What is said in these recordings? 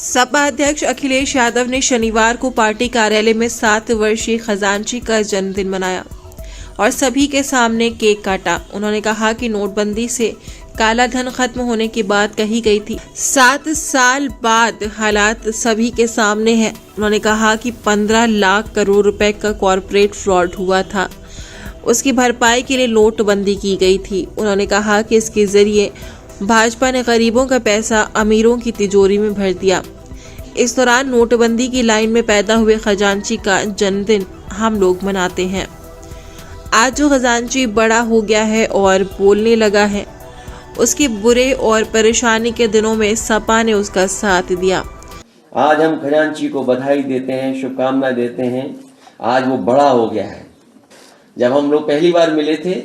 सपा अध्यक्ष अखिलेश यादव ने शनिवार को पार्टी कार्यालय में 7 वर्षीय खजांची का जन्मदिन मनाया और सभी के सामने केक काटा। उन्होंने कहा कि नोटबंदी से काला धन खत्म होने की बात कही गई थी। 7 साल बाद हालात सभी के सामने हैं। उन्होंने कहा कि 15 लाख करोड़ रुपए का कॉरपोरेट फ्रॉड हुआ था, उसकी भरपाई के लिए नोटबंदी की गई थी। उन्होंने कहा कि इसके जरिए भाजपा ने गरीबों का पैसा अमीरों की तिजोरी में भर दिया। इस दौरान नोटबंदी की लाइन में पैदा हुए खजांची का जन्मदिन हम लोग मनाते हैं। आज जो खजांची बड़ा हो गया है और बोलने लगा है, उसके बुरे और परेशानी के दिनों में सपा ने उसका साथ दिया। आज हम खजांची को बधाई देते हैं, शुभकामनाएं देते हैं। आज वो बड़ा हो गया है। जब हम लोग पहली बार मिले थे,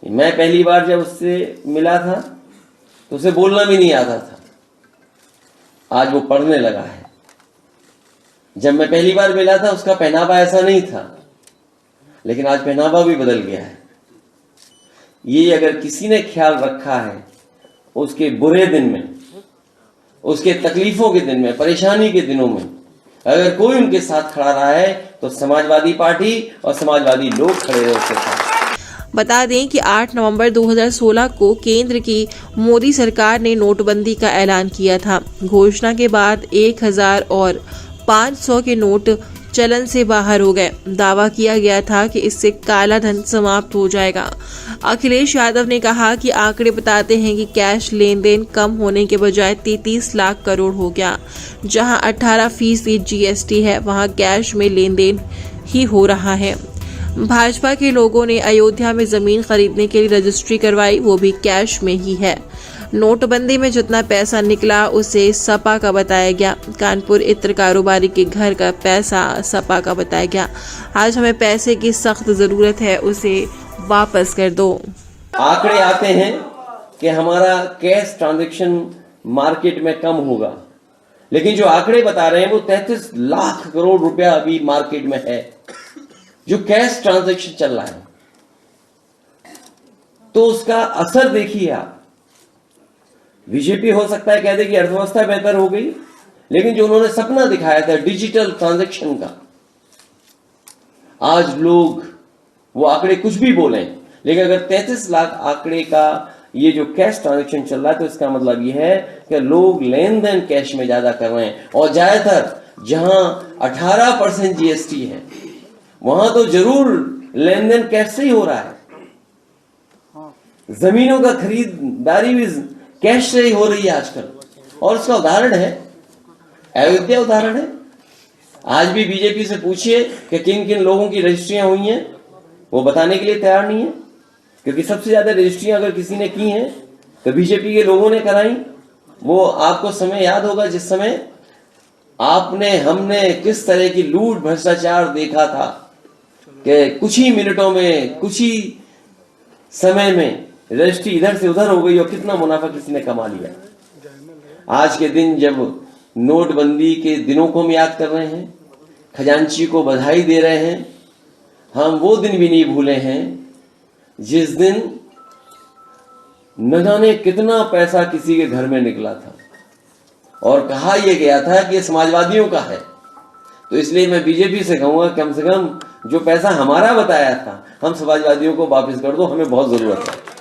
मैं पहली बार जब उससे मिला था तो उसे बोलना भी नहीं आता था। आज वो पढ़ने लगा है। जब मैं पहली बार मिला था उसका पहनावा ऐसा नहीं था, लेकिन आज पहनावा भी बदल गया है। ये अगर किसी ने ख्याल रखा है उसके बुरे दिन में, उसके तकलीफों के दिन में, परेशानी के दिनों में अगर कोई उनके साथ खड़ा रहा है तो समाजवादी पार्टी और समाजवादी लोग खड़े रहे उसके साथ। बता दें कि 8 नवंबर 2016 को केंद्र की मोदी सरकार ने नोटबंदी का ऐलान किया था। घोषणा के बाद 1000 और 500 के नोट चलन से बाहर हो गए। दावा किया गया था कि इससे काला धन समाप्त हो जाएगा। अखिलेश यादव ने कहा कि आंकड़े बताते हैं कि कैश लेन देन कम होने के बजाय 33 लाख करोड़ हो गया। जहां 18% GST है, वहां कैश में लेन देन ही हो रहा है। भाजपा के लोगों ने अयोध्या में जमीन खरीदने के लिए रजिस्ट्री करवाई, वो भी कैश में ही है। नोटबंदी में जितना पैसा निकला उसे सपा का बताया गया। कानपुर इत्र कारोबारी के घर का पैसा सपा का बताया गया। आज हमें पैसे की सख्त जरूरत है, उसे वापस कर दो। आंकड़े आते हैं कि हमारा कैश ट्रांजैक्शन मार्केट में कम होगा, लेकिन जो आंकड़े बता रहे हैं वो 33 लाख करोड़ रुपया अभी मार्केट में है जो कैश ट्रांजैक्शन चल रहा है। तो उसका असर देखिए आप। बीजेपी हो सकता है कह दे कि अर्थव्यवस्था बेहतर हो गई, लेकिन जो उन्होंने सपना दिखाया था डिजिटल ट्रांजैक्शन का, आज लोग वो आंकड़े कुछ भी बोलें, लेकिन अगर 33 लाख आंकड़े का ये जो कैश ट्रांजैक्शन चल रहा है तो इसका मतलब ये है कि लोग लेन देन कैश में ज्यादा कर रहे हैं। और ज्यादातर जहां 18% GST है वहां तो जरूर लेन देन कैश से ही हो रहा है। जमीनों का खरीदारी भी कैश से ही हो रही है आजकल, और उसका उदाहरण है अयोध्या। उदाहरण है। आज भी बीजेपी से पूछिए कि किन किन लोगों की रजिस्ट्रियां हुई हैं, वो बताने के लिए तैयार नहीं है। क्योंकि सबसे ज्यादा रजिस्ट्रियां अगर किसी ने की हैं तो बीजेपी के लोगों ने कराई। वो आपको समय याद होगा जिस समय हमने किस तरह की लूट भ्रष्टाचार देखा था कि कुछ ही मिनटों में, कुछ ही समय में रजिस्ट्री इधर से उधर हो गई और कितना मुनाफा किसी ने कमा लिया। आज के दिन जब नोटबंदी के दिनों को हम याद कर रहे हैं, खजांची को बधाई दे रहे हैं, हम वो दिन भी नहीं भूले हैं जिस दिन न जाने कितना पैसा किसी के घर में निकला था और कहा यह गया था कि समाजवादियों का है। तो इसलिए मैं बीजेपी से कहूंगा कम से कम जो पैसा हमारा बताया था हम समाजवादियों को वापस कर दो, हमें बहुत जरूरत है।